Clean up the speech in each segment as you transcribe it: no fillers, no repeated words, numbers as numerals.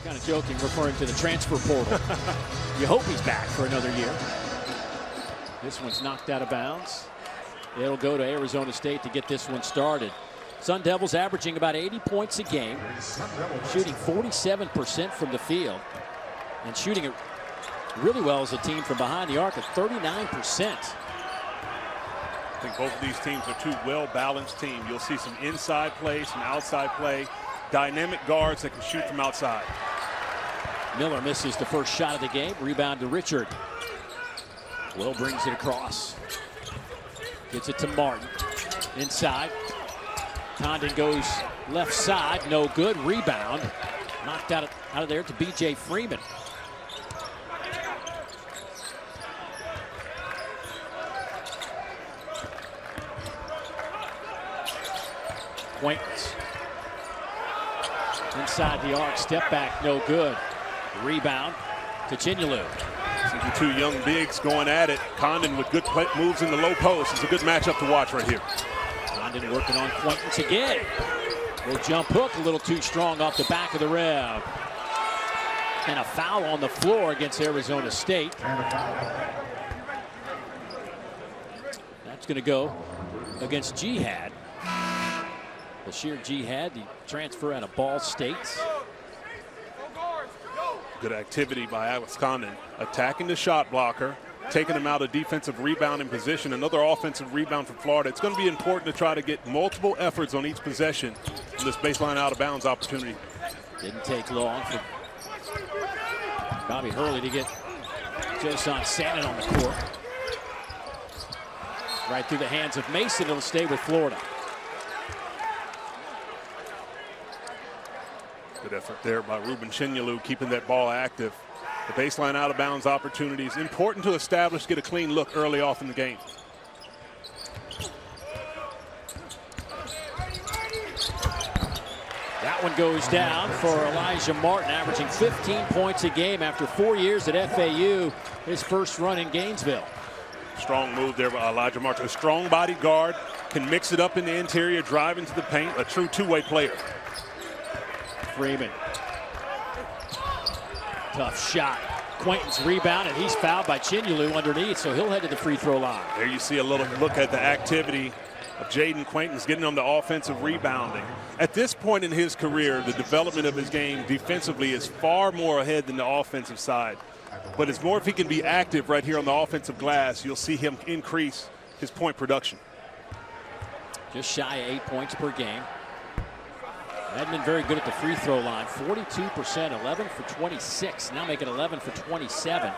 Kind of joking, referring to the transfer portal. You hope he's back for another year. This one's knocked out of bounds. It'll go to Arizona State to get this one started. Sun Devils averaging about 80 points a game, shooting 47% from the field, and shooting it really well as a team from behind the arc at 39%. I think both of these teams are two well-balanced teams. You'll see some inside play, some outside play, dynamic guards that can shoot from outside. Miller misses the first shot of the game. Rebound to Richard. Will brings it across. Gets it to Martin. Inside. Condon goes left side. No good. Rebound. Knocked out of there to B.J. Freeman. Quaintance. Inside the arc. Step back. No good. Rebound to Chinyelu. See the two young bigs going at it. Condon with good moves in the low post. It's a good matchup to watch right here. Condon working on Quaintance again. Little jump hook, a little too strong off the back of the rim. And a foul on the floor against Arizona State. That's going to go against Jihad. Bashir Jihad, the transfer out of Ball State. Good activity by Alex Condon, attacking the shot blocker, taking him out of defensive rebounding position. Another offensive rebound from Florida. It's going to be important to try to get multiple efforts on each possession in this baseline out of bounds opportunity. Didn't take long for Bobby Hurley to get Joson Sannon on the court. Right through the hands of Mason. It'll stay with Florida. Good effort there by Ruben Chinyelu, keeping that ball active. The baseline out of bounds opportunities important to establish, get a clean look early off in the game. That one goes down for Elijah Martin, averaging 15 points a game after 4 years at FAU, his first run in Gainesville. Strong move there by Elijah Martin. A strong body guard, can mix it up in the interior, drive into the paint, a true two-way player. Freeman. Tough shot. Quaintance rebound, and he's fouled by Chinyelu underneath, so he'll head to the free throw line. There you see a little look at the activity of Jaden Quaintance getting on the offensive rebounding. At this point in his career, the development of his game defensively is far more ahead than the offensive side. But it's more if he can be active right here on the offensive glass, you'll see him increase his point production. Just shy of 8 points per game. Edmond very good at the free throw line, 42%, 11 for 26, now making 11 for 27.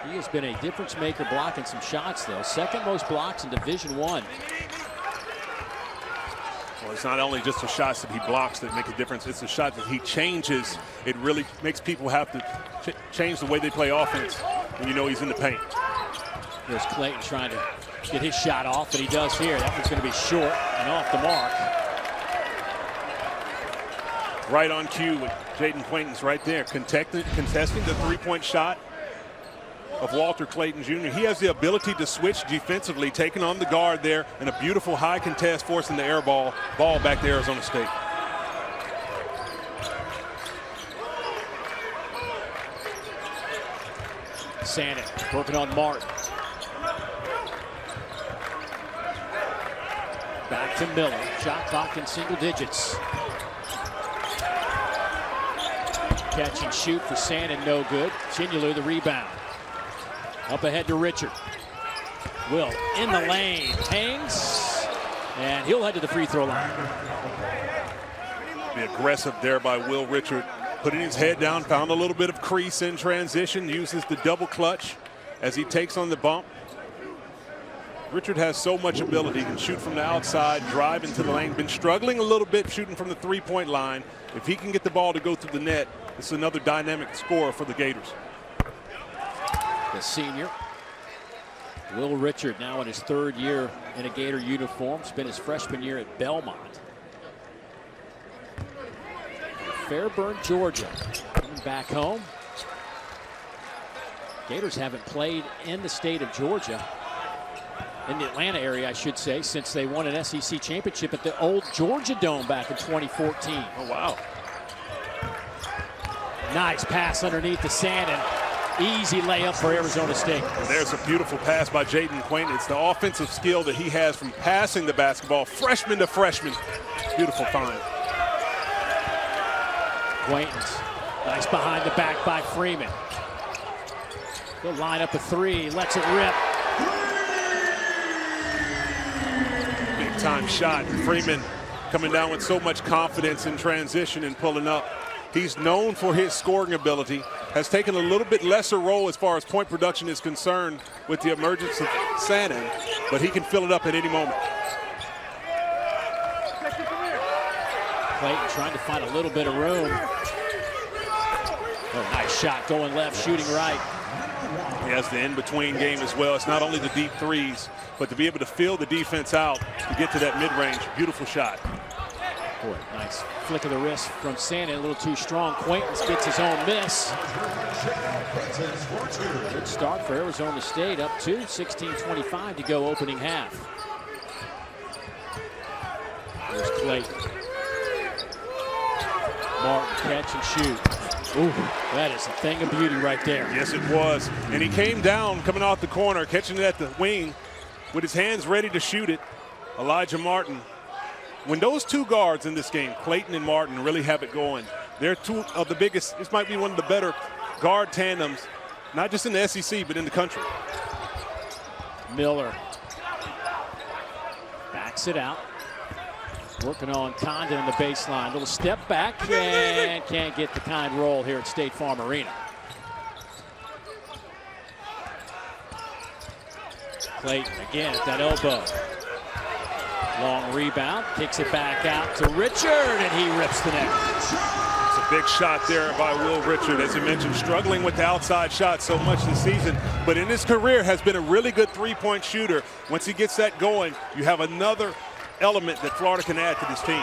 He has been a difference maker blocking some shots though. Second most blocks in Division I. Well, it's not only just the shots that he blocks that make a difference, it's the shot that he changes. It really makes people have to change the way they play offense when you know he's in the paint. There's Clayton trying to get his shot off, but he does here. That one's going to be short and off the mark. Right on cue with Jaden Quaintance right there, contesting the three-point shot of Walter Clayton Jr. He has the ability to switch defensively, taking on the guard there, and a beautiful high contest forcing the air ball back to Arizona State. Sannon working on Martin. Back to Miller. Shot clock in single digits. Catch and shoot for Sannon, no good. Chinyelu the rebound. Up ahead to Richard. Will in the lane, hangs, and he'll head to the free throw line. Be aggressive there by Will Richard, putting his head down, found a little bit of crease in transition, uses the double clutch as he takes on the bump. Richard has so much ability, he can shoot from the outside, drive into the lane, been struggling a little bit shooting from the three-point line. If he can get the ball to go through the net, it's another dynamic scorer for the Gators. The senior, Will Richard, now in his third year in a Gator uniform, spent his freshman year at Belmont. Fairburn, Georgia, coming back home. Gators haven't played in the state of Georgia, in the Atlanta area, I should say, since they won an SEC championship at the old Georgia Dome back in 2014. Oh, wow. Nice pass underneath the sand, and easy layup for Arizona State. There's a beautiful pass by Jaden Quainton. It's the offensive skill that he has from passing the basketball, freshman to freshman. Beautiful find. Quainton's nice behind the back by Freeman. He'll line up a three, lets it rip. Big time shot. Freeman coming down with so much confidence in transition and pulling up. He's known for his scoring ability, has taken a little bit lesser role as far as point production is concerned with the emergence of Sannon, but he can fill it up at any moment. Clayton trying to find a little bit of room. Oh, nice shot going left, shooting right. He has the in-between game as well. It's not only the deep threes, but to be able to fill the defense out to get to that mid-range. Beautiful shot. Boy, nice flick of the wrist from Sannon, a little too strong. Quaintance gets his own miss. Good start for Arizona State, up to 16:25 to go opening half. Here's Clayton. Martin, catch and shoot. Ooh, that is a thing of beauty right there. Yes, it was. And he came down, coming off the corner, catching it at the wing with his hands ready to shoot it. Elijah Martin. When those two guards in this game, Clayton and Martin, really have it going, they're two of the biggest, this might be one of the better guard tandems, not just in the SEC, but in the country. Miller backs it out. Working on Condon in the baseline. Little step back and can't get the kind roll here at State Farm Arena. Clayton again at that elbow. Long rebound, kicks it back out to Richard, and he rips the net. It's a big shot there by Will Richard. As you mentioned, struggling with the outside shot so much this season, but in his career has been a really good three-point shooter. Once he gets that going, you have another element that Florida can add to this team.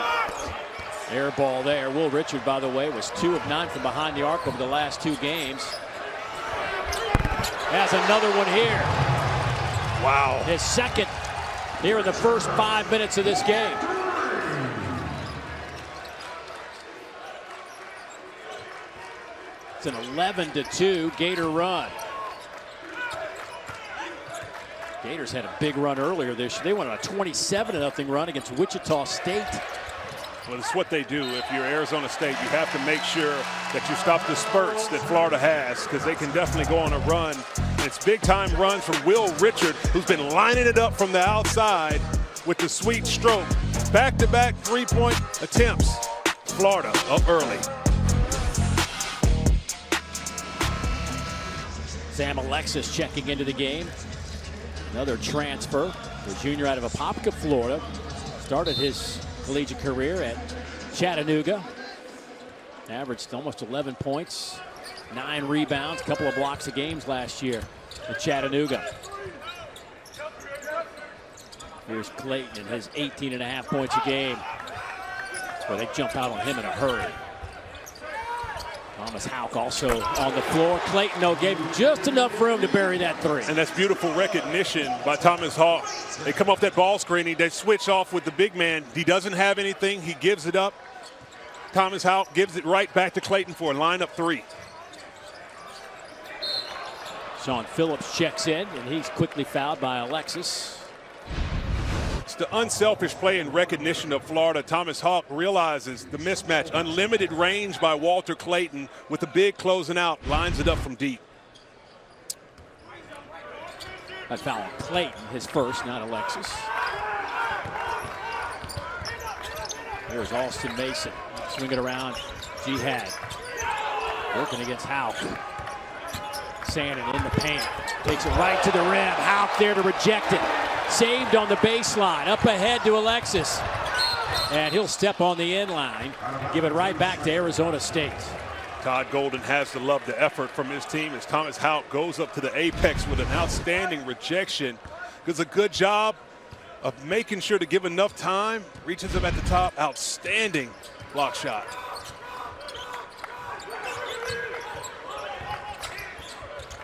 Air ball there. Will Richard, by the way, was 2 of 9 from behind the arc over the last 2 games. Has another one here. Wow. His second here in the first 5 minutes of this game. It's an 11-2 Gator run. Gators had a big run earlier this year. They went on a 27-0 run against Wichita State. Well, it's what they do. If you're Arizona State, you have to make sure that you stop the spurts that Florida has, because they can definitely go on a run. And it's big-time runs from Will Richard, who's been lining it up from the outside with the sweet stroke. Back-to-back three-point attempts. Florida up early. Sam Alexis checking into the game. Another transfer, the junior out of Apopka, Florida. Started his collegiate career at Chattanooga. Averaged almost 11 points, 9 rebounds, a couple of blocks of games last year at Chattanooga. Here's Clayton and his 18.5 points a game. That's where they jump out on him in a hurry. Thomas Houck also on the floor. Clayton, though, gave him just enough room to bury that three. And that's beautiful recognition by Thomas Houck. They come off that ball screen. They switch off with the big man. He doesn't have anything. He gives it up. Thomas Houck gives it right back to Clayton for a lineup three. Sean Phillips checks in, and he's quickly fouled by Alexis. It's the unselfish play and recognition of Florida. Thomas Houck realizes the mismatch. Unlimited range by Walter Clayton with the big closing out. Lines it up from deep. That foul on Clayton, his first, not Alexis. There's Alston Mason. Swing it around. Jihad. Working against Houck. Sannon in the paint. Takes it right to the rim. Houck there to reject it. Saved on the baseline. Up ahead to Alexis. And he'll step on the inline. Give it right back to Arizona State. Todd Golden has to love the effort from his team as Thomas Houck goes up to the apex with an outstanding rejection. Does a good job of making sure to give enough time. Reaches him at the top. Outstanding block shot.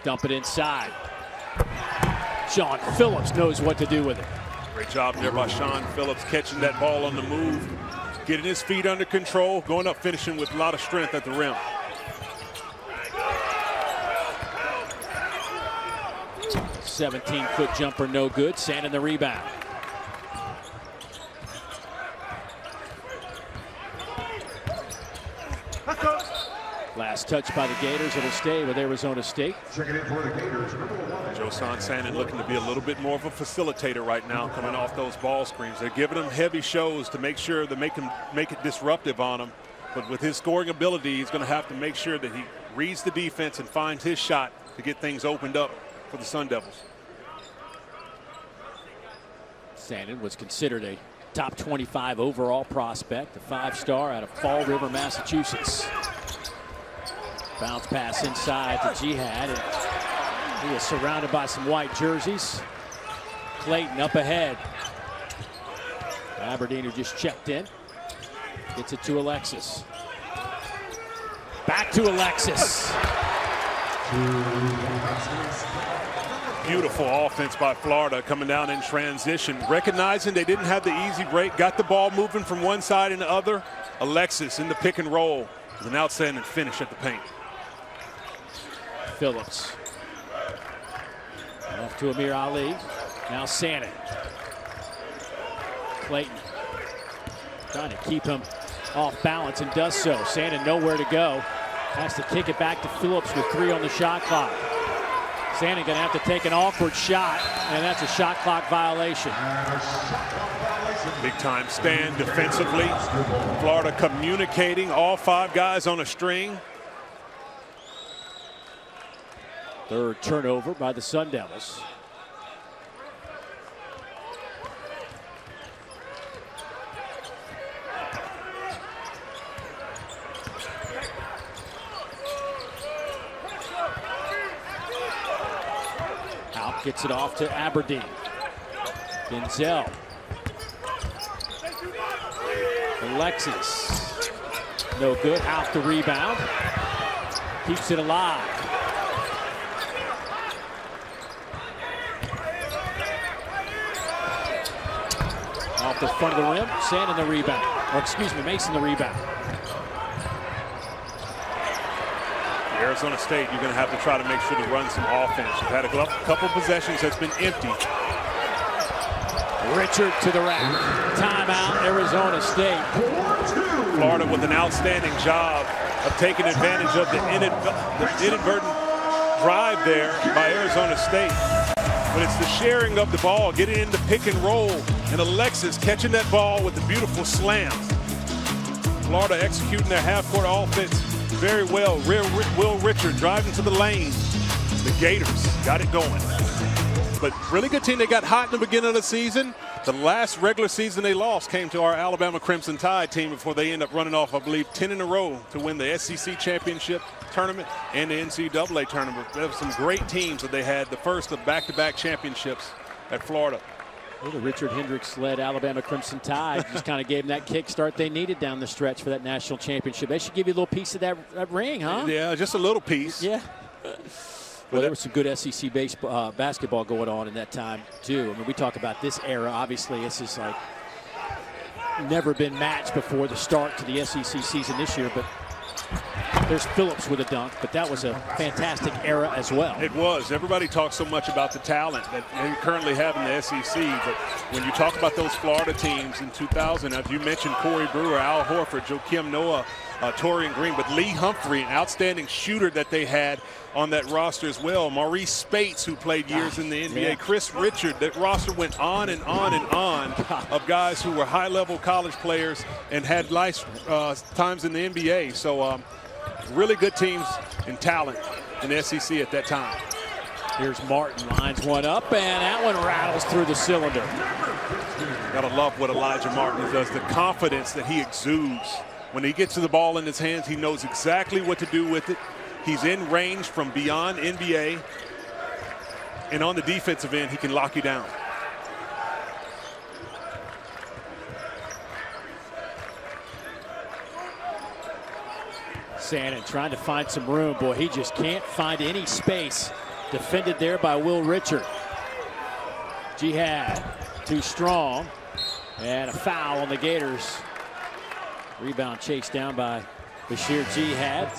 Dump it inside. Sean Phillips knows what to do with it. Great job there by Sean Phillips, catching that ball on the move, getting his feet under control, going up, finishing with a lot of strength at the rim. 17-foot jumper, no good. Sand in the rebound. Last touch by the Gators. It'll stay with Arizona State. Checking in for the Gators. Josan Sandin looking to be a little bit more of a facilitator right now, coming off those ball screens. They're giving him heavy shows to make sure to make it disruptive on him. But with his scoring ability, he's going to have to make sure that he reads the defense and finds his shot to get things opened up for the Sun Devils. Sandin was considered a top 25 overall prospect, a 5-star out of Fall River, Massachusetts. Bounce pass inside to Jihad, and he is surrounded by some white jerseys. Clayton up ahead. Aberdeen, who just checked in, gets it to Alexis. Back to Alexis. Beautiful offense by Florida coming down in transition. Recognizing they didn't have the easy break, got the ball moving from one side and the other. Alexis in the pick and roll with an outstanding finish at the paint. Phillips. Off to Amir Ali. Now Sandin. Clayton trying to keep him off balance and does so. Sandin nowhere to go. Has to kick it back to Phillips with 3 on the shot clock. Sandin going to have to take an awkward shot, and that's a shot clock violation. Big time stand defensively. Florida communicating, all 5 guys on a string. Third turnover by the Sun Devils. Out gets it off to Aberdeen. Denzel. Alexis. No good. Out the rebound. Keeps it alive. Off the front of the rim, Sandin the rebound. Or excuse me, Mason the rebound. Arizona State, you're going to have to try to make sure to run some offense. You've had a couple possessions that's been empty. Richard to the rack. Timeout, Arizona State. Florida with an outstanding job of taking advantage of the inadvertent drive there by Arizona State. But it's the sharing of the ball, getting into pick and roll, and Alexis catching that ball with a beautiful slam. Florida executing their half-court offense very well. Will Richard driving to the lane. The Gators got it going. But really good team. They got hot in the beginning of the season. The last regular season they lost came to our Alabama Crimson Tide team before they end up running off, I believe, 10 in a row to win the SEC championship tournament and the NCAA tournament. There were some great teams that they had, the first of back-to-back championships at Florida. Well, the Richard Hendricks-led Alabama Crimson Tide just kind of gave them that kickstart they needed down the stretch for that national championship. They should give you a little piece of that ring, huh? Yeah, just a little piece. Yeah. Well, there was some good SEC basketball going on in that time, too. I mean, we talk about this era. Obviously, this is like never been matched before the start to the SEC season this year. But there's Phillips with a dunk, but that was a fantastic era as well. It was. Everybody talks so much about the talent that they currently have in the SEC, but when you talk about those Florida teams in 2000, as you mentioned, Corey Brewer, Al Horford, Joakim Noah, Torian Green, but Lee Humphrey, an outstanding shooter that they had on that roster as well. Maurice Spates, who played years in the NBA. Yeah. Chris Richard. That roster went on and on and on of guys who were high-level college players and had nice times in the NBA. So really good teams in talent in the SEC at that time. Here's Martin, lines one up, and that one rattles through the cylinder. Gotta love what Elijah Martin does, the confidence that he exudes. When he gets the ball in his hands, he knows exactly what to do with it. He's in range from beyond NBA. And on the defensive end, he can lock you down. Sandin trying to find some room. Boy, he just can't find any space. Defended there by Will Richard. Jihad, too strong. And a foul on the Gators. Rebound chased down by Bashir Jihad.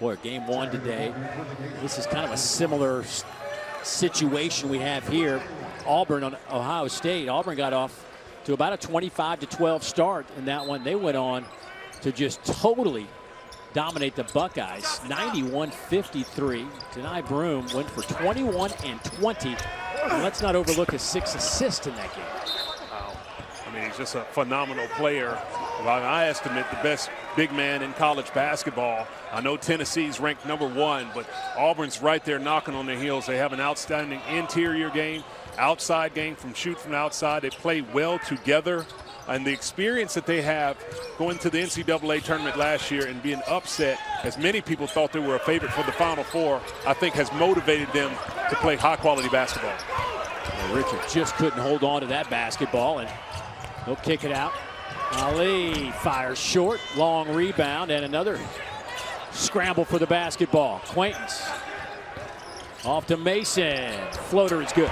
Boy, game one today. This is kind of a similar situation we have here. Auburn on Ohio State. Auburn got off to about a 25-12 start in that one. They went on to just totally dominate the Buckeyes. 91-53. Denai Broom went for 21 and 20. And let's not overlook his 6 assists in that game. Wow. I mean, he's just a phenomenal player. By my estimate, the best big man in college basketball. I know Tennessee's ranked #1, but Auburn's right there knocking on their heels. They have an outstanding interior game, outside game from shoot from outside. They play well together. And the experience that they have going to the NCAA tournament last year and being upset, as many people thought they were a favorite for the Final Four, I think has motivated them to play high-quality basketball. Well, Richard just couldn't hold on to that basketball, and he'll kick it out. Ali fires short, long rebound, and another scramble for the basketball. Quaintance off to Mason. Floater is good.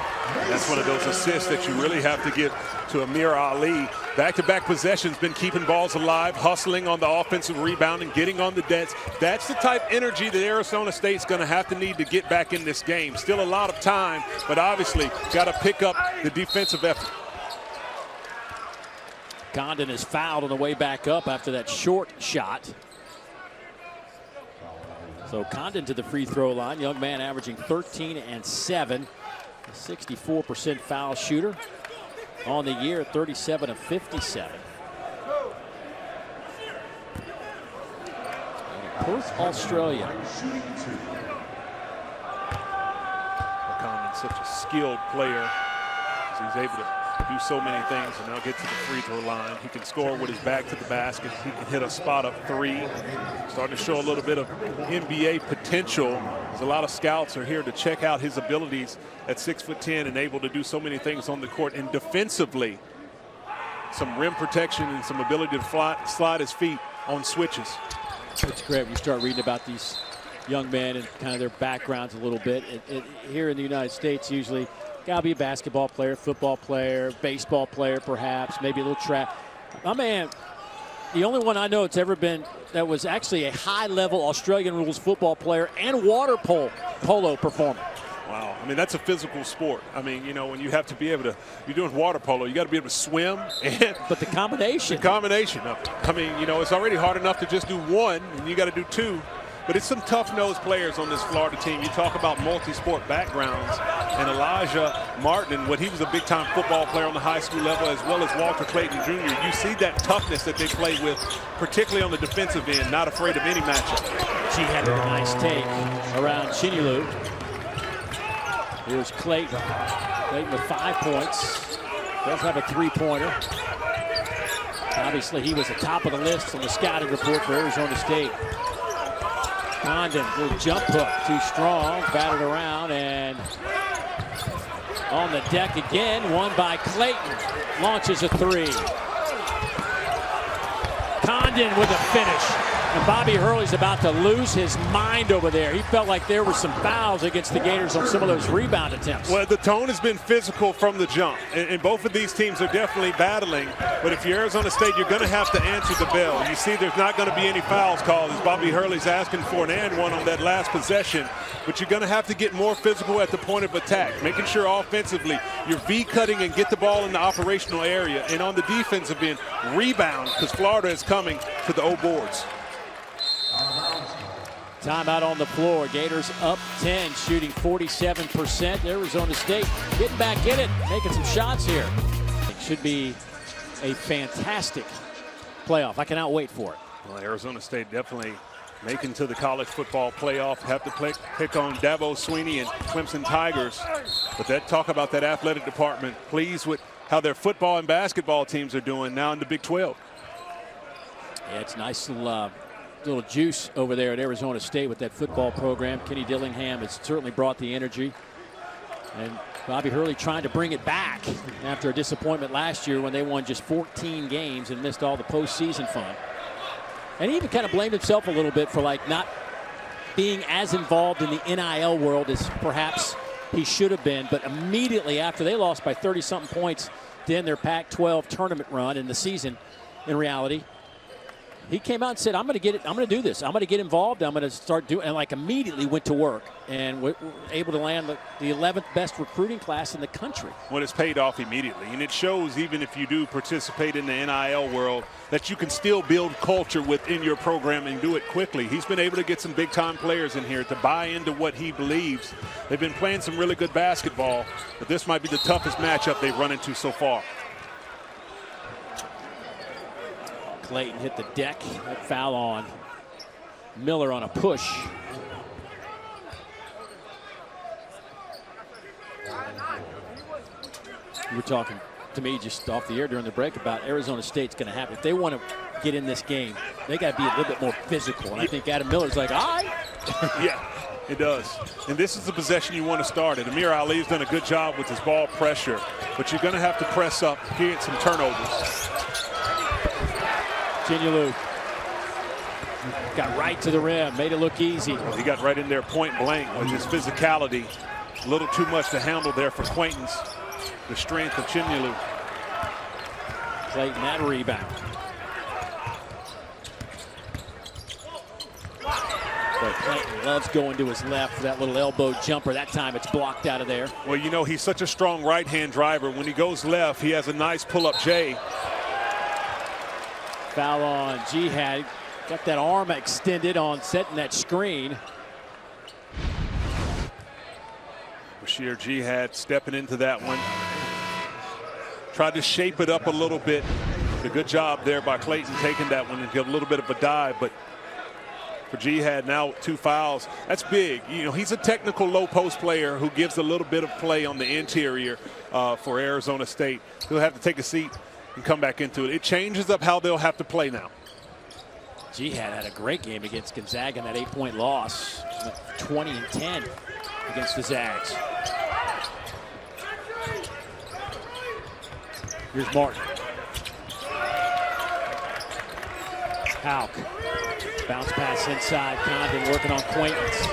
That's one of those assists that you really have to give to Amir Ali. Back-to-back possessions, been keeping balls alive, hustling on the offensive rebound and getting on the dents. That's the type of energy that Arizona State's going to have to need to get back in this game. Still a lot of time, but obviously got to pick up the defensive effort. Condon is fouled on the way back up after that short shot. So Condon to the free throw line. Young man averaging 13 and 7. A 64% foul shooter on the year, 37 of 57. Perth, Australia. Condon's such a skilled player. He's able to do so many things and now get to the free throw line. He can score with his back to the basket. He can hit a spot up three. Starting to show a little bit of NBA potential. There's a lot of scouts are here to check out his abilities at 6'10" and able to do so many things on the court. And defensively, some rim protection and some ability to slide his feet on switches. It's great when you start reading about these young men and kind of their backgrounds a little bit. Here in the United States, usually gotta be a basketball player, football player, baseball player, perhaps, maybe a little track. My man, the only one I know that's ever been that was actually a high-level Australian rules football player and water polo performer. Wow, I mean, that's a physical sport. I mean, you know, when you have to be able to, you're doing water polo, you got to be able to swim. But the combination. The combination of it. I mean, you know, it's already hard enough to just do one, and you got to do two. But it's some tough-nosed players on this Florida team. You talk about multi-sport backgrounds, and Elijah Martin, when he was a big-time football player on the high school level, as well as Walter Clayton Jr., you see that toughness that they play with, particularly on the defensive end, not afraid of any matchup. She had a nice take around Chinilu. Here's Clayton. Clayton with 5 points. Does have a three-pointer. Obviously, he was at the top of the list on the scouting report for Arizona State. Condon, little jump hook, too strong, batted around, and on the deck again, won by Clayton. Launches a three. Condon with a finish. And Bobby Hurley's about to lose his mind over there. He felt like there were some fouls against the Gators on some of those rebound attempts. Well, the tone has been physical from the jump. And both of these teams are definitely battling. But if you're Arizona State, you're going to have to answer the bell. You see there's not going to be any fouls called as Bobby Hurley's asking for an and one on that last possession. But you're going to have to get more physical at the point of attack, making sure offensively you're V-cutting and get the ball in the operational area. And on the defensive end, rebound, because Florida is coming to the O boards. Timeout on the floor. Gators up 10, shooting 47%. Arizona State getting back in it, making some shots here. It should be a fantastic playoff. I cannot wait for it. Well, Arizona State definitely making to the college football playoff. Have to pick on Dabo Swinney and Clemson Tigers. But talk about that athletic department. Pleased with how their football and basketball teams are doing now in the Big 12. Yeah, it's nice little juice over there at Arizona State with that football program. Kenny Dillingham has certainly brought the energy. And Bobby Hurley trying to bring it back after a disappointment last year when they won just 14 games and missed all the postseason fun. And he even kind of blamed himself a little bit for like not being as involved in the NIL world as perhaps he should have been. But immediately after they lost by 30-something points to end their Pac-12 tournament run in the season, in reality, He came out and said, I'm going to get it. I'm going to do this. I'm going to get involved. I'm going to start doing, and like immediately went to work and were able to land the 11th best recruiting class in the country. Well, it's paid off immediately, and it shows even if you do participate in the NIL world that you can still build culture within your program and do it quickly. He's been able to get some big-time players in here to buy into what he believes. They've been playing some really good basketball, but this might be the toughest matchup they've run into so far. Clayton hit the deck. That foul on Miller on a push. You were talking to me just off the air during the break about Arizona State's going to have, if they want to get in this game, they got to be a little bit more physical. And I think Adam Miller's like, all right. Yeah, it does. And this is the possession you want to start. And Amir Ali's done a good job with his ball pressure, but you're going to have to press up, get some turnovers. Chinyelu got right to the rim, made it look easy. He got right in there point blank with his physicality. A little too much to handle there for Quaintance. The strength of Chinyelu. Clayton, that rebound. But Clayton loves going to his left for that little elbow jumper. That time it's blocked out of there. Well, you know, he's such a strong right-hand driver. When he goes left, he has a nice pull-up J. Foul on Jihad. Got that arm extended on setting that screen. Bashir Jihad stepping into that one. Tried to shape it up a little bit. A good job there by Clayton taking that one and give a little bit of a dive. But for Jihad now 2 fouls, that's big. You know, he's a technical low post player who gives a little bit of play on the interior for Arizona State. He'll have to take a seat and come back into it. It changes up how they'll have to play now. Jihad had a great game against Gonzaga in that 8-point loss. 20-10 against the Zags. Here's Martin. Hauk. Bounce pass inside. Condon working on Quaintance.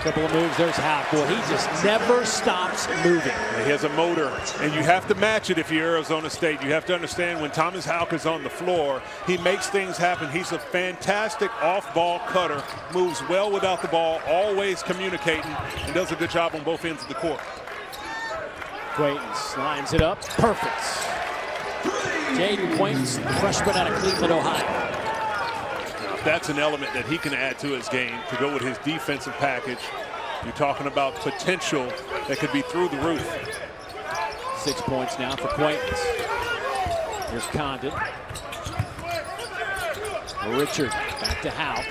Couple of moves. There's Hauk. Boy, he just never stops moving. He has a motor, and you have to match it if you're Arizona State. You have to understand when Thomas Hauk is on the floor, he makes things happen. He's a fantastic off-ball cutter, moves well without the ball, always communicating, and does a good job on both ends of the court. Quaintance lines it up. Perfect. Jaden Quaintance, freshman out of Cleveland, Ohio. That's an element that he can add to his game to go with his defensive package. You're talking about potential that could be through the roof. 6 points now for Quaintance. Here's Condon. Richard back to Hauk.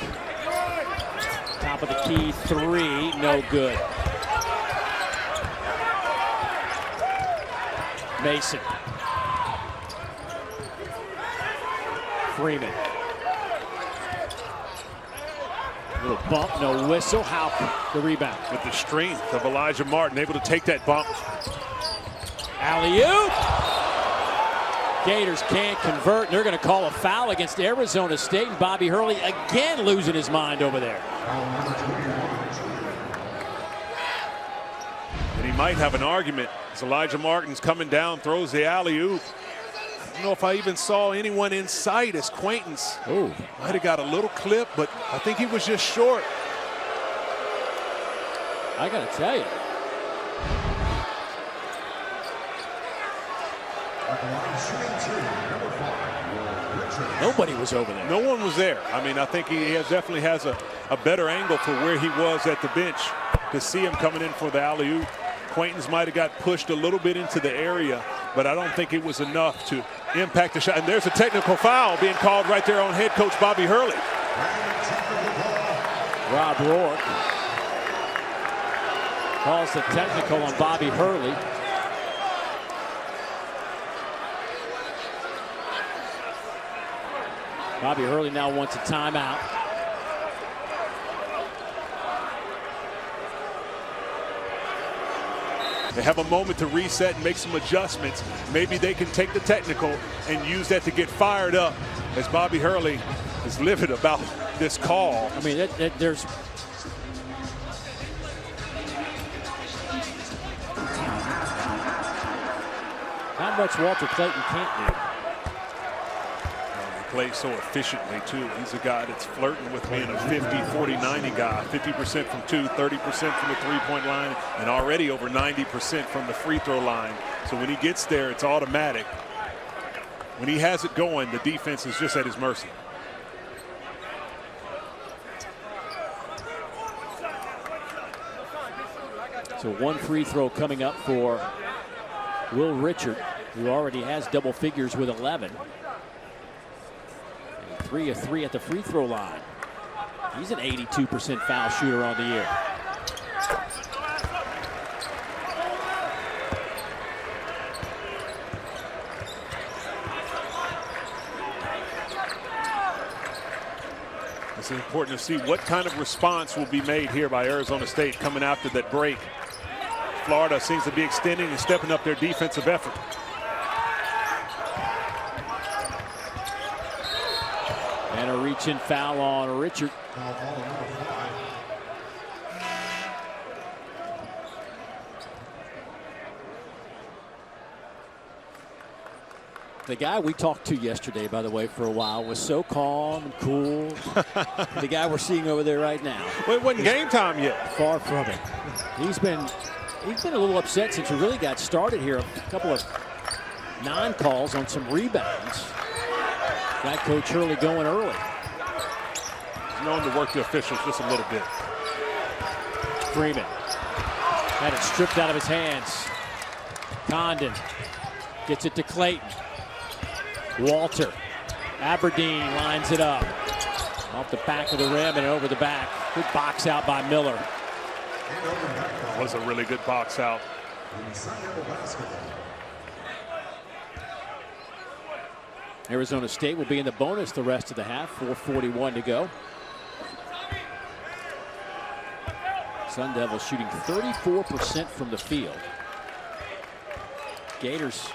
Top of the key three, no good. Mason. Freeman. Little bump, no whistle. Hauk, the rebound. With the strength of Elijah Martin, able to take that bump. Alley-oop. Gators can't convert, and they're going to call a foul against Arizona State, and Bobby Hurley again losing his mind over there. And he might have an argument as Elijah Martin's coming down, throws the alley-oop. I don't know if I even saw anyone in sight as Quaintance. Oh, might have got a little clip, but I think he was just short. I got to tell you. Nobody was over there. No one was there. I mean, I think he definitely has a better angle for where he was at the bench to see him coming in for the alley-oop. Quaintance might have got pushed a little bit into the area, but I don't think it was enough to impact the shot. And there's a technical foul being called right there on head coach Bobby Hurley. Rob Rourke calls the technical on Bobby Hurley. Bobby Hurley now wants a timeout. They have a moment to reset and make some adjustments. Maybe they can take the technical and use that to get fired up, as Bobby Hurley is livid about this call. I mean, there's how much Walter Clayton can't do. plays so efficiently, too. He's a guy that's flirting with being a 50, 40, 90 guy. 50% from 2, 30% from the three-point line, and already over 90% from the free throw line. So when he gets there, it's automatic. When he has it going, the defense is just at his mercy. So one free throw coming up for Will Richard, who already has double figures with 11. And 3 of 3 at the free throw line. He's an 82% foul shooter on the year. It's important to see what kind of response will be made here by Arizona State coming after that break. Florida seems to be extending and stepping up their defensive effort. And a reach-in foul on Richard. The guy we talked to yesterday, by the way, for a while, was so calm and cool. The guy we're seeing over there right now. Well, it wasn't game time yet. Far from it. He's been a little upset since we really got started here. A couple of non-calls on some rebounds. Got Coach Hurley going early. He's known to work the officials just a little bit. Freeman had it stripped out of his hands. Condon gets it to Clayton. Walter. Aberdeen lines it up. Off the back of the rim and over the back. Good box out by Miller. Was a really good box out. Arizona State will be in the bonus the rest of the half. 4:41 to go. Sun Devils shooting 34% from the field. Gators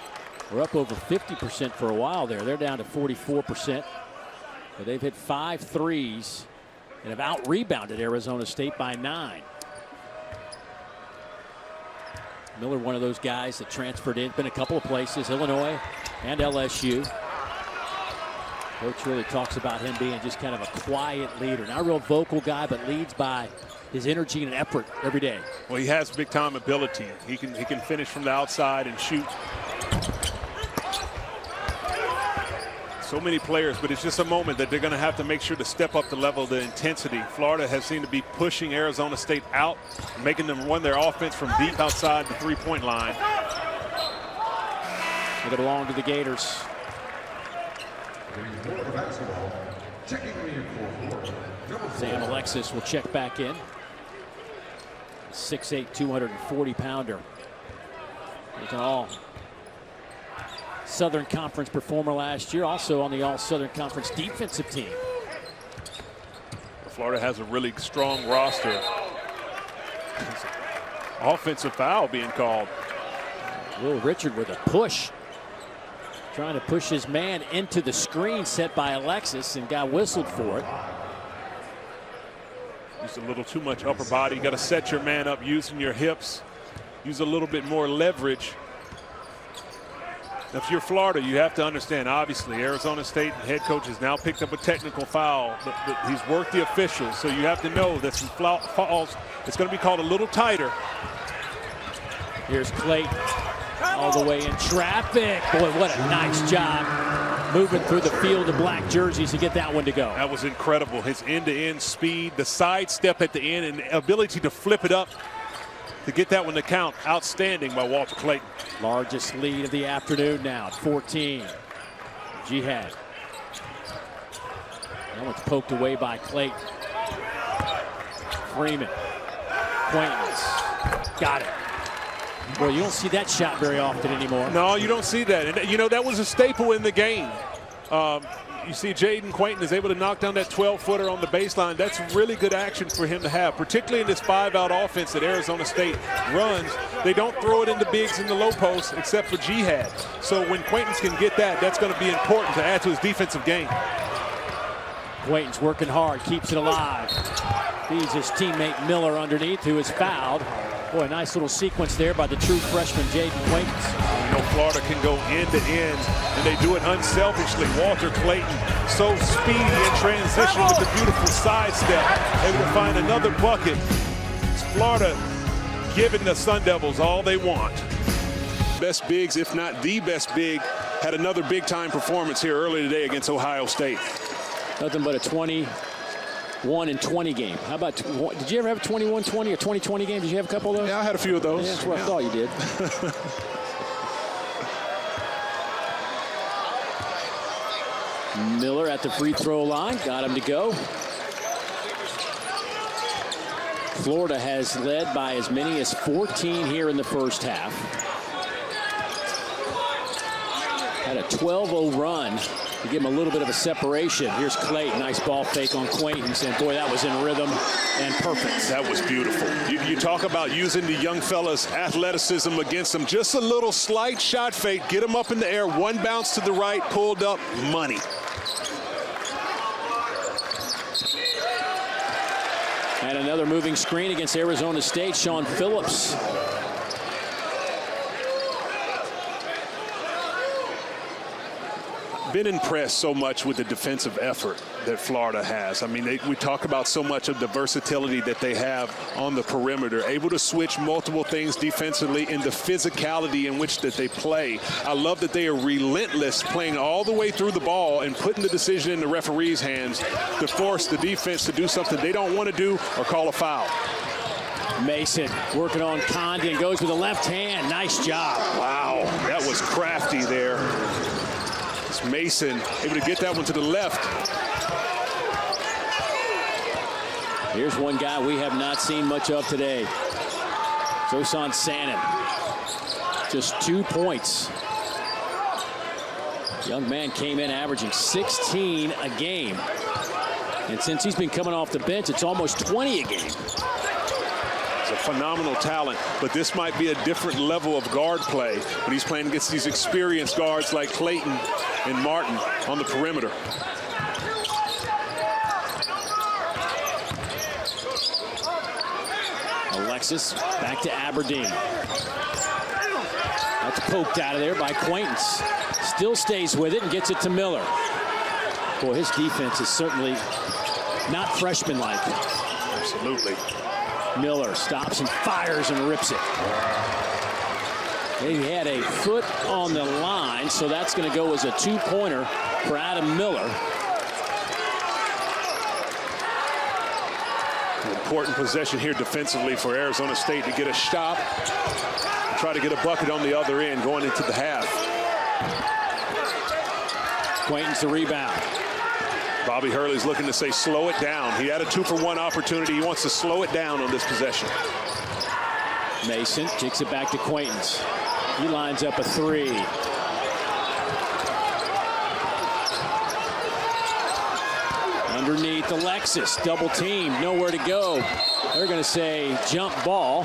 were up over 50% for a while there. They're down to 44%. But they've hit 5 threes and have out-rebounded Arizona State by 9. Miller, one of those guys that transferred in, been a couple of places, Illinois and LSU. Coach really talks about him being just kind of a quiet leader. Not a real vocal guy, but leads by his energy and effort every day. Well, he has big time ability. He can finish from the outside and shoot. So many players, but it's just a moment that they're going to have to make sure to step up the level of the intensity. Florida has seemed to be pushing Arizona State out, making them run their offense from deep outside the three-point line. It'll belong to the Gators. Sam Alexis will check back in. 6'8", 240-pounder. He's an All-Southern Conference performer last year, also on the All-Southern Conference defensive team. Florida has a really strong roster. Offensive foul being called. Will Richard with a push. Trying to push his man into the screen set by Alexis and got whistled for it. Just a little too much upper body. You got to set your man up using your hips. Use a little bit more leverage. If you're Florida, you have to understand, obviously, Arizona State head coach has now picked up a technical foul, but he's worked the officials, so you have to know that some fouls, it's going to be called a little tighter. Here's Clayton, all the way in traffic. Boy, what a nice job moving through the field of black jerseys to get that one to go. That was incredible. His end-to-end speed, the side step at the end, and the ability to flip it up to get that one to count. Outstanding by Walter Clayton. Largest lead of the afternoon now at 14. Jihad. That one's poked away by Clayton. Freeman. Quaintance. Got it. Boy, you don't see that shot very often anymore. No, you don't see that. And, you know, that was a staple in the game. You see Jaden Quaintance is able to knock down that 12-footer on the baseline. That's really good action for him to have, particularly in this 5-out offense that Arizona State runs. They don't throw it into bigs in the low post except for Jihad. So when Quaintance can get that, that's going to be important to add to his defensive game. Quaintance working hard, keeps it alive. Feeds his teammate Miller underneath, who is fouled. Boy, nice little sequence there by the true freshman, Jaden Quaintance. You know, Florida can go end to end, and they do it unselfishly. Walter Clayton, so speedy in transition with the beautiful sidestep, able to find another bucket. It's Florida giving the Sun Devils all they want. Best bigs, if not the best big, had another big-time performance here early today against Ohio State. Nothing but a 21-20 game. How about, did you ever have a 21-20 or 20-20 game? Did you have a couple of those? Yeah, I had a few of those. Yeah, that's what I thought you did. Miller at the free throw line, got him to go. Florida has led by as many as 14 here in the first half. Had a 12-0 run to give him a little bit of a separation. Here's Clayton, nice ball fake on Quaintance, and boy, that was in rhythm and perfect. That was beautiful. You talk about using the young fella's athleticism against them. Just a little slight shot fake, get him up in the air, one bounce to the right, pulled up, money. And another moving screen against Arizona State, Sean Phillips. Been impressed so much with the defensive effort that Florida has. I mean, we talk about so much of the versatility that they have on the perimeter, able to switch multiple things defensively, in the physicality in which that they play. I love that they are relentless, playing all the way through the ball and putting the decision in the referee's hands to force the defense to do something they don't want to do or call a foul. Mason working on Condon, goes with the left hand. Nice job. Wow, that was crafty there. Mason able to get that one to the left. Here's one guy we have not seen much of today. Josan Sanin. Just 2 points. Young man came in averaging 16 a game. And since he's been coming off the bench, it's almost 20 a game. He's a phenomenal talent, but this might be a different level of guard play when he's playing against these experienced guards like Clayton and Martin on the perimeter. Alexis back to Aberdeen. That's poked out of there by Quaintance. Still stays with it and gets it to Miller. Boy, his defense is certainly not freshman-like. Absolutely. Miller stops and fires and rips it. He had a foot on the line, so that's going to go as a two-pointer for Adam Miller. An important possession here defensively for Arizona State to get a stop and try to get a bucket on the other end going into the half. Quaintance the rebound. Bobby Hurley's looking to say slow it down. He had a 2-for-1 opportunity. He wants to slow it down on this possession. Mason kicks it back to Quaintance. He lines up a three. Underneath Alexis, double team, nowhere to go. They're going to say jump ball.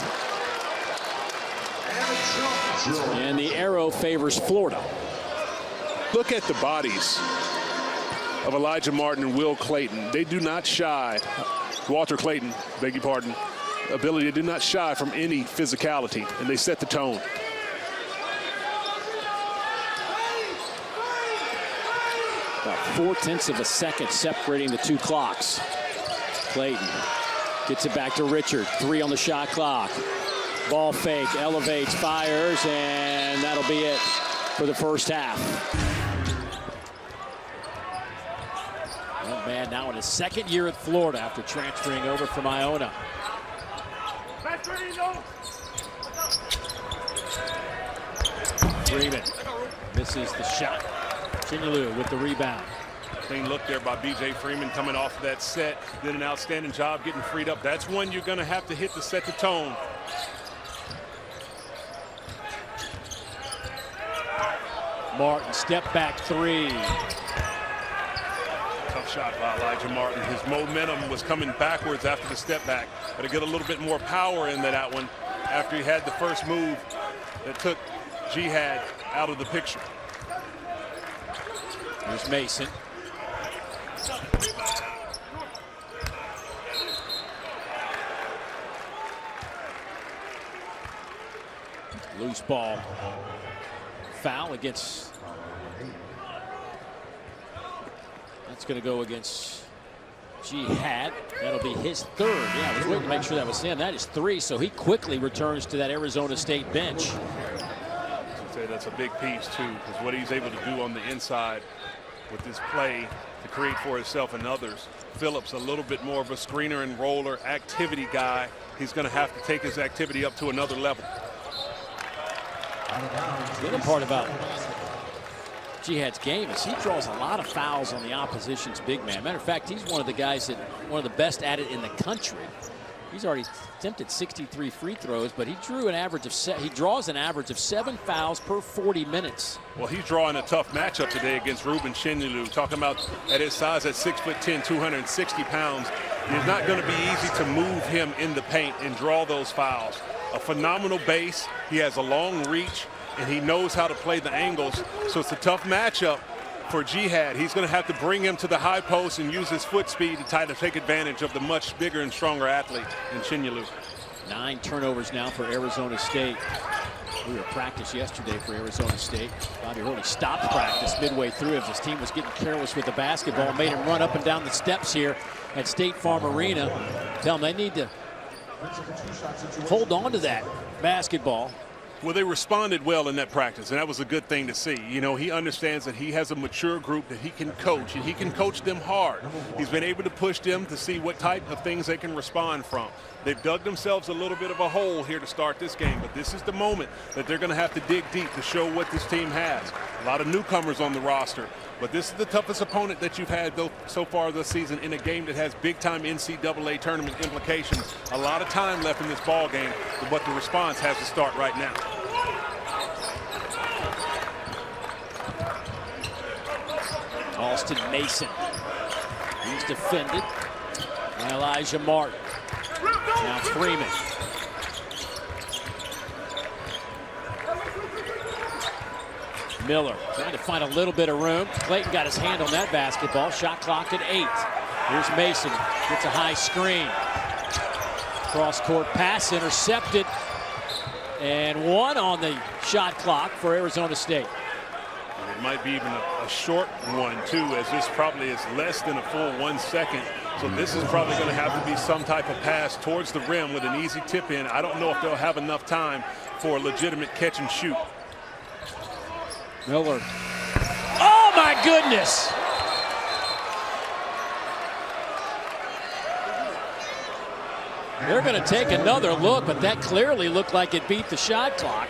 And the arrow favors Florida. Look at the bodies of Elijah Martin and Will Clayton. They do not shy. Walter Clayton, beg your pardon. Ability, they do not shy from any physicality, and they set the tone. About 0.4 of a second separating the two clocks. Clayton gets it back to Richard. 3 on the shot clock. Ball fake, elevates, fires, and that'll be it for the first half. Young man now in his second year at Florida after transferring over from Iona. Freeman misses the shot. Chinyalu with the rebound. Clean look there by B.J. Freeman coming off of that set. Did an outstanding job getting freed up. That's one you're going to have to hit to set the tone. Martin, step back three. Tough shot by Elijah Martin. His momentum was coming backwards after the step back. Got to get a little bit more power into that one after he had the first move that took Jihad out of the picture. Here's Mason. Loose ball. Foul against. That's going to go against Jihad. That'll be his third. Yeah, I was waiting to make sure that was him. That is 3, so he quickly returns to that Arizona State bench. I'd say that's a big piece, too, because what he's able to do on the inside with this play to create for himself and others. Phillips, a little bit more of a screener and roller activity guy. He's going to have to take his activity up to another level. The other part about Jihad's game is he draws a lot of fouls on the opposition's big man. Matter of fact, he's one of the guys that one of the best at it in the country. He's already attempted 63 free throws, but he draws an average of 7 fouls per 40 minutes. Well, he's drawing a tough matchup today against Ruben Chinyelu. Talking about at his size at 6'10", 260 pounds. It's not going to be easy to move him in the paint and draw those fouls. A phenomenal base. He has a long reach, and he knows how to play the angles. So it's a tough matchup for Jihad. He's going to have to bring him to the high post and use his foot speed to try to take advantage of the much bigger and stronger athlete in Chinyelu. 9 turnovers now for Arizona State. We were at practice yesterday for Arizona State. Bobby Hurley stopped practice midway through as his team was getting careless with the basketball. Made him run up and down the steps here at State Farm Arena. Tell them they need to hold on to that basketball. Well, they responded well in that practice, and that was a good thing to see. You know, he understands that he has a mature group that he can coach, and he can coach them hard. He's been able to push them to see what type of things they can respond from. They've dug themselves a little bit of a hole here to start this game, but this is the moment that they're going to have to dig deep to show what this team has. A lot of newcomers on the roster, but this is the toughest opponent that you've had so far this season in a game that has big-time NCAA tournament implications. A lot of time left in this ball game, but the response has to start right now. Alston Mason. He's defended by Elijah Martin. Now Freeman. Miller trying to find a little bit of room. Clayton got his hand on that basketball. Shot clock at 8. Here's Mason. Gets a high screen. Cross-court pass intercepted. And 1 on the shot clock for Arizona State. It might be even a short one, too, as this probably is less than a full 1 second. So this is probably going to have to be some type of pass towards the rim with an easy tip in. I don't know if they'll have enough time for a legitimate catch and shoot. Miller. Oh, my goodness. They're going to take another look, but that clearly looked like it beat the shot clock.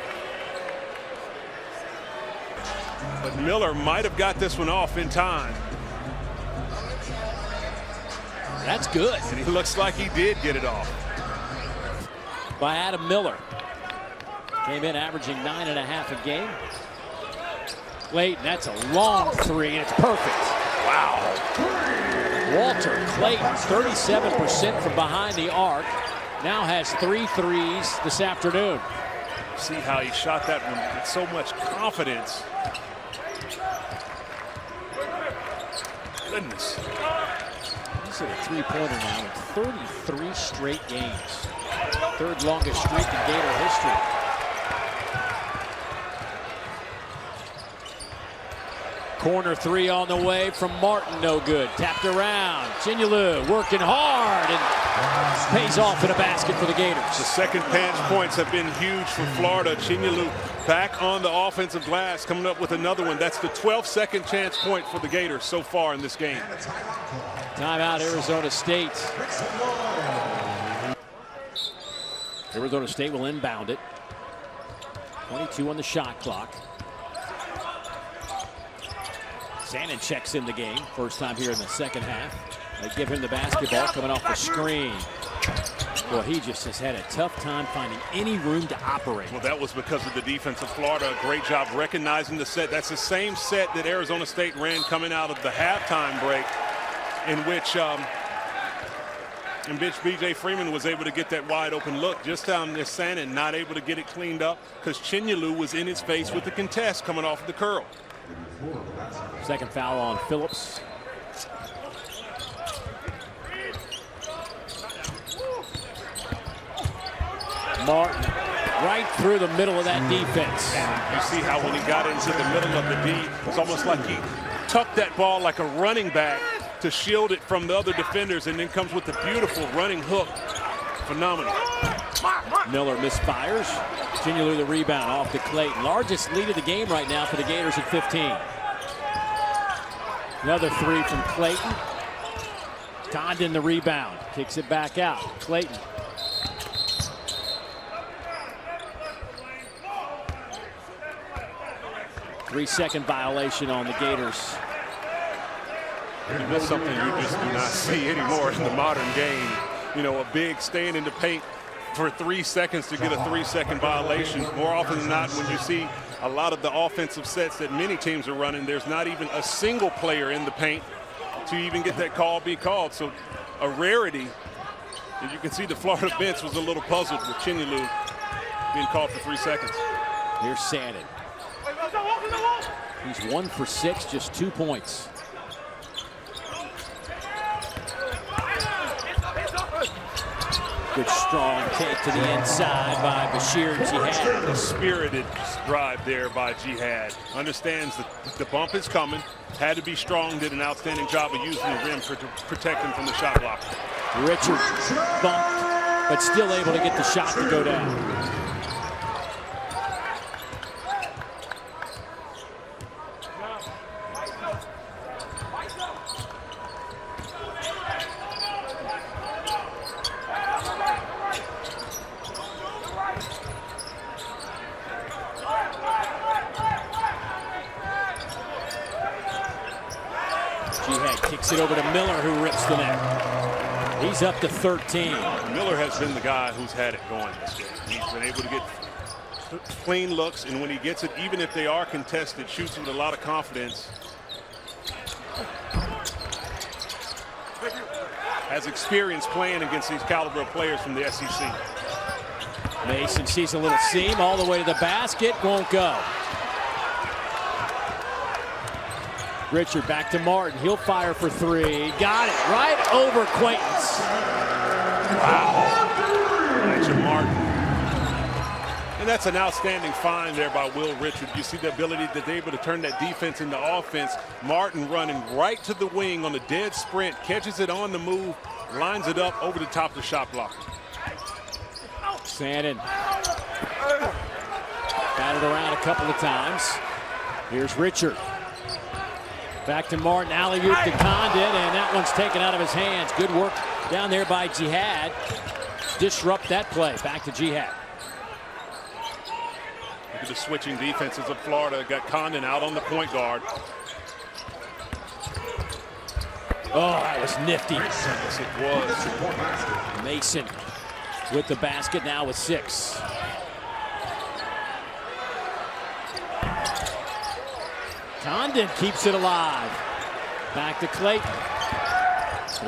But Miller might have got this one off in time. That's good. And he looks like he did get it off. By Adam Miller. Came in averaging 9.5 a game. Clayton, that's a long 3, and it's perfect. Wow. Walter Clayton, 37% from behind the arc. Now has 3 threes this afternoon. See how he shot that one with so much confidence. Goodness. He's at a 3-pointer now in 33 straight games. 3rd longest streak in Gator history. Corner 3 on the way from Martin, no good. Tapped around. Chinyelu working hard and pays off in a basket for the Gators. The second patch points have been huge for Florida. Chinyelu back on the offensive glass, coming up with another one. That's the 12th second chance point for the Gators so far in this game. Timeout, Arizona State. Arizona State will inbound it. 22 on the shot clock. Sannon checks in the game. First time here in the second half. They give him the basketball coming off the screen. Well, he just has had a tough time finding any room to operate. Well, that was because of the defense of Florida. A great job recognizing the set. That's the same set that Arizona State ran coming out of the halftime break, in which B.J. Freeman was able to get that wide open look. Just down there, Sannon not able to get it cleaned up because Chinyelu was in his face with the contest coming off the curl. Second foul on Phillips. Martin. right through the middle of that defense. You see how when he got into the middle of the D, it's almost like he tucked that ball like a running back to shield it from the other defenders, and then comes with the beautiful running hook. Phenomenal. Miller misfires. Continue the rebound off to Clayton. Largest lead of the game right now for the Gators at 15. Another three from Clayton. Condon the rebound. Kicks it back out. Clayton. Three-second violation on the Gators. That's something you just do not see anymore in the modern game. You know, a big staying in the paint for 3 seconds to get a 3-second violation. More often than not, when you see a lot of the offensive sets that many teams are running, there's not even a single player in the paint to even get that call be called. So a rarity. And you can see the Florida bench was a little puzzled with Chinyelu being called for 3 seconds. Here's Sandin. He's 1 for 6, just 2 points. Good strong take to the inside by Bashir Jihad. A spirited drive there by Jihad. Understands that the bump is coming. Had to be strong, did an outstanding job of using the rim to protect him from the shot block. Richard bumped, but still able to get the shot to go down. Jihad kicks it over to Miller, who rips the net. He's up to 13. Miller has been the guy who's had it going this game. He's been able to get clean looks, and when he gets it, even if they are contested, shoots with a lot of confidence. Has experience playing against these caliber of players from the SEC. Mason sees a little seam all the way to the basket, won't go. Richard back to Martin. He'll fire for 3. Got it right over Quaintance. Wow. Elijah Martin. And that's an outstanding find there by Will Richard. You see the ability that they're able to turn that defense into offense. Martin running right to the wing on a dead sprint, catches it on the move, lines it up over the top of the shot blocker. Sandin. Batted around a couple of times. Here's Richard. Back to Martin, alley-oop to Condon, and that one's taken out of his hands. Good work down there by Jihad. Disrupt that play. Back to Jihad. Look at the switching defenses of Florida. Got Condon out on the point guard. Oh, that was nifty. Yes, it was. Mason with the basket now with 6. Condon keeps it alive. Back to Clayton.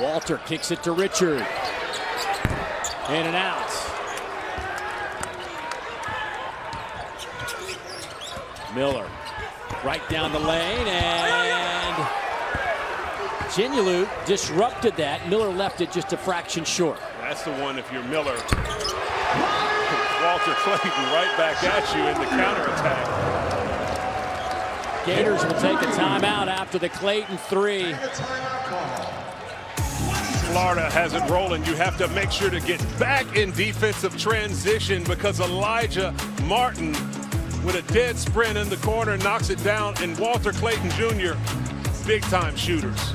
Walter kicks it to Richard. In and out. Miller right down the lane, and Chinyelu disrupted that. Miller left it just a fraction short. That's the one if you're Miller. Walter Clayton right back at you in the counterattack. Gators will take a timeout after the Clayton 3. Florida has it rolling. You have to make sure to get back in defensive transition because Elijah Martin with a dead sprint in the corner knocks it down, and Walter Clayton Jr., big-time shooters.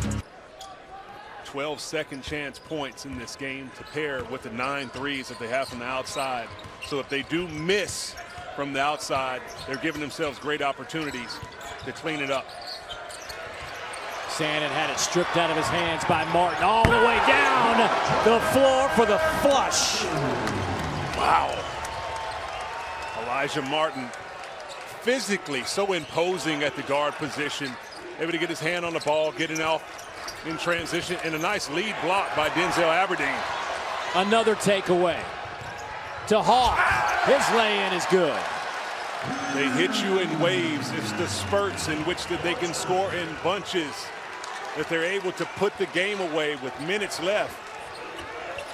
12 second chance points in this game to pair with the 9 threes that they have from the outside. So if they do miss from the outside, they're giving themselves great opportunities to clean it up. Sandin had it stripped out of his hands by Martin all the way down the floor for the flush. Wow. Elijah Martin physically so imposing at the guard position, able to get his hand on the ball, getting off in transition, and a nice lead block by Denzel Aberdeen. Another takeaway to Hawk. His lay-in is good. They hit you in waves. It's the spurts in which that they can score in bunches, that they're able to put the game away with minutes left.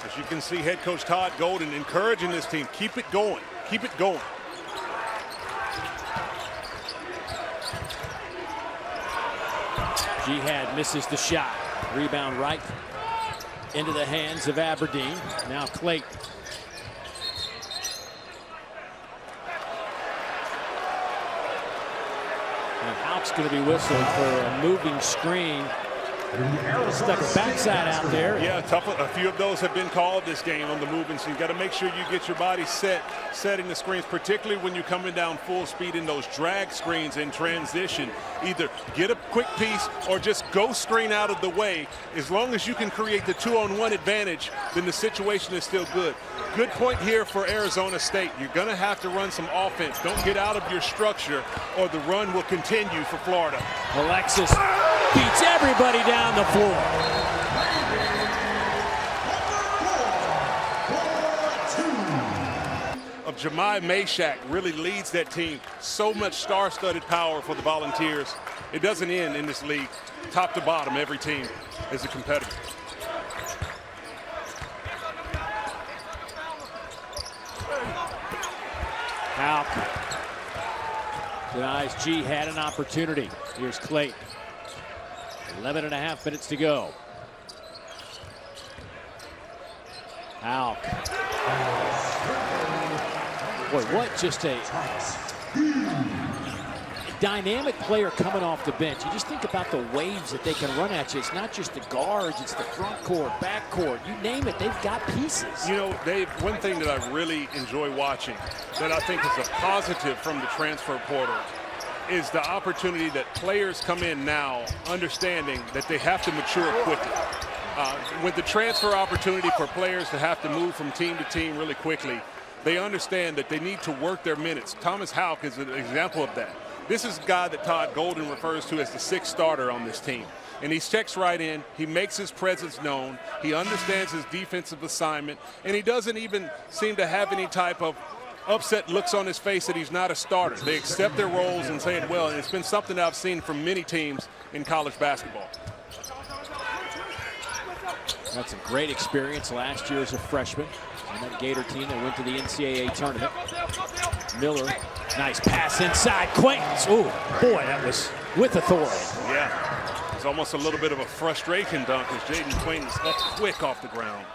As you can see, head coach Todd Golden encouraging this team, keep it going. Keep it going. Jihad misses the shot. Rebound right into the hands of Aberdeen. Now Clayton. And Houck's going to be whistling for a moving screen. Stuck a backside out there. Yeah, tough. A few of those have been called this game on the movement, so you got to make sure you get your body setting the screens, particularly when you're coming down full speed in those drag screens in transition. Either get a quick piece or just go screen out of the way. As long as you can create the 2-on-1 advantage, then the situation is still good. Good point here for Arizona State. You're going to have to run some offense. Don't get out of your structure, or the run will continue for Florida. Alexis beats everybody down the floor. Of Jemai Meshack really leads that team. So much star-studded power for the Volunteers. It doesn't end in this league. Top to bottom, every team is a competitor. Houck denies Jihad an opportunity. Here's Clayton. 11.5 minutes to go. Houck. Boy, what just a dynamic player coming off the bench. You just think about the waves that they can run at you. It's not just the guards, it's the front court, back court, you name it, they've got pieces. You know, Dave, one thing that I really enjoy watching that I think is a positive from the transfer portal is the opportunity that players come in now understanding that they have to mature quickly. With the transfer opportunity for players to have to move from team to team really quickly, they understand that they need to work their minutes. Thomas Houck is an example of that. This is a guy that Todd Golden refers to as the sixth starter on this team. And he checks right in, he makes his presence known, he understands his defensive assignment, and he doesn't even seem to have any type of upset looks on his face that he's not a starter. They accept their roles and say it well, and it's been something that I've seen from many teams in college basketball. That's a great experience last year as a freshman on that Gator team that went to the NCAA tournament. Miller, nice pass inside. Quaintance, ooh, boy, that was with authority. Yeah, it's almost a little bit of a frustration dunk as Jaden Quaintance up quick off the ground.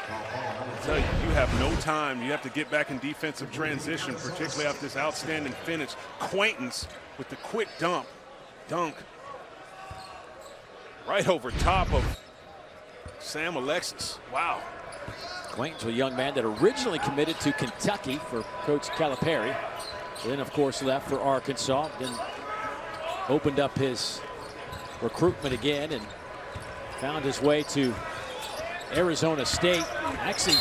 I tell you, you have no time. You have to get back in defensive transition, particularly after this outstanding finish. Quaintance with the quick dunk right over top of Sam Alexis. Wow. Quaintance, a young man that originally committed to Kentucky for Coach Calipari. Then, of course, left for Arkansas. Then opened up his recruitment again and found his way to Arizona State. Actually,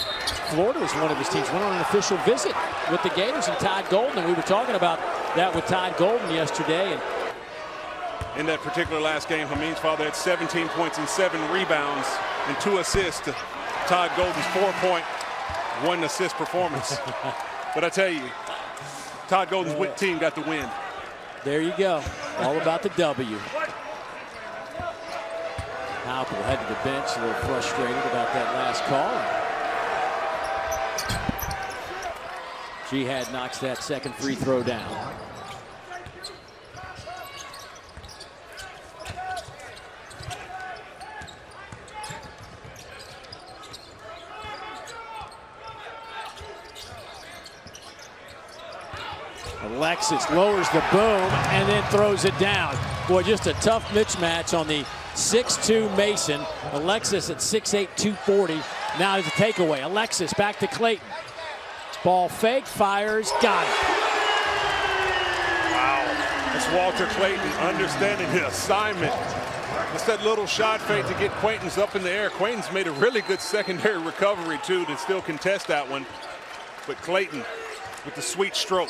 Florida was one of his teams. Went on an official visit with the Gators and Todd Golden. And we were talking about that with Todd Golden yesterday. And in that particular last game, Hameen's father had 17 points and 7 rebounds and 2 assists to Todd Golden's 4-point, 1 assist performance. But I tell you, Todd Golden's team got the win. There you go. All about the W. Houck will head to the bench, a little frustrated about that last call. Jihad knocks that second free throw down. Alexis lowers the boom and then throws it down. Boy, just a tough mismatch on the 6'2" Mason. Alexis at 6'8", 240. Now there's a takeaway. Alexis back to Clayton. Ball fake, fires, got it. Wow. That's Walter Clayton understanding his assignment. It's that little shot fake to get Quaintance up in the air. Quaintance made a really good secondary recovery, too, to still contest that one. But Clayton with the sweet stroke.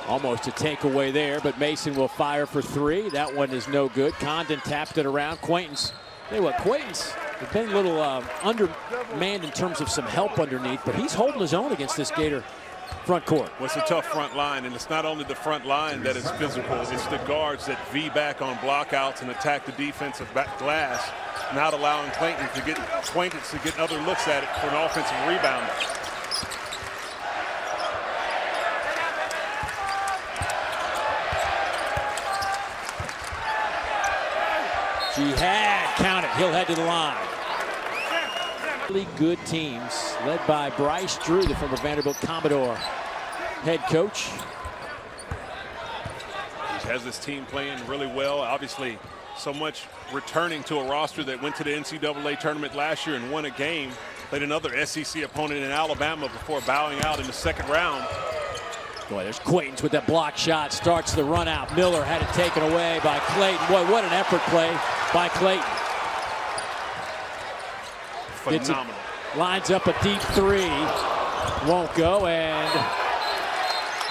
Almost a takeaway there, but Mason will fire for 3. That one is no good. Condon tapped it around. Quaintance. Tell you what, Quaintance has been a little undermanned in terms of some help underneath, but he's holding his own against this Gator front court. Well, it's a tough front line, and it's not only the front line that is physical, it's the guards that V back on blockouts and attack the defensive back glass, not allowing Clayton to get other looks at it for an offensive rebound. Jihad, count it. He'll head to the line. Really good teams led by Bryce Drew, the former Vanderbilt Commodore head coach. He has this team playing really well. Obviously, so much returning to a roster that went to the NCAA tournament last year and won a game. Played another SEC opponent in Alabama before bowing out in the second round. Boy, there's Quaintance with that block shot. Starts the run out. Miller had it taken away by Clayton. Boy, what an effort play by Clayton. Phenomenal. Lines up a deep three. Won't go, and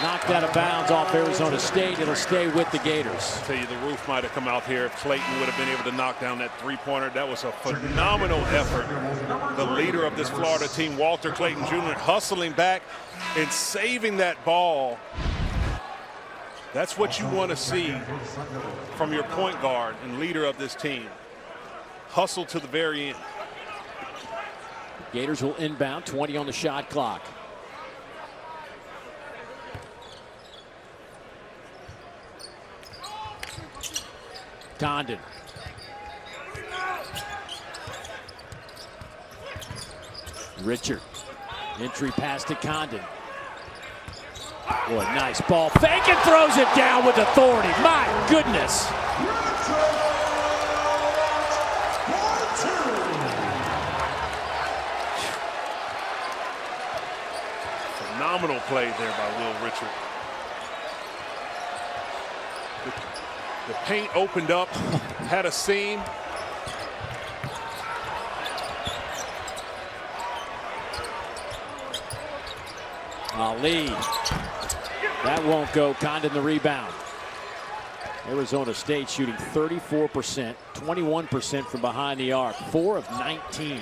knocked out of bounds off Arizona State. It'll stay with the Gators. I tell you, the roof might have come out here if Clayton would have been able to knock down that three-pointer. That was a phenomenal effort. The leader of this Florida team, Walter Clayton Jr., hustling back and saving that ball. That's what you want to see from your point guard and leader of this team. Hustle to the very end. Gators will inbound, 20 on the shot clock. Condon. Richard. Entry pass to Condon. Boy, nice ball. Fake and throws it down with authority. My goodness. Phenomenal play there by Will Richard. The paint opened up, had a seam. Ali. That won't go. Condon the rebound. Arizona State shooting 34%, 21% from behind the arc, 4 of 19.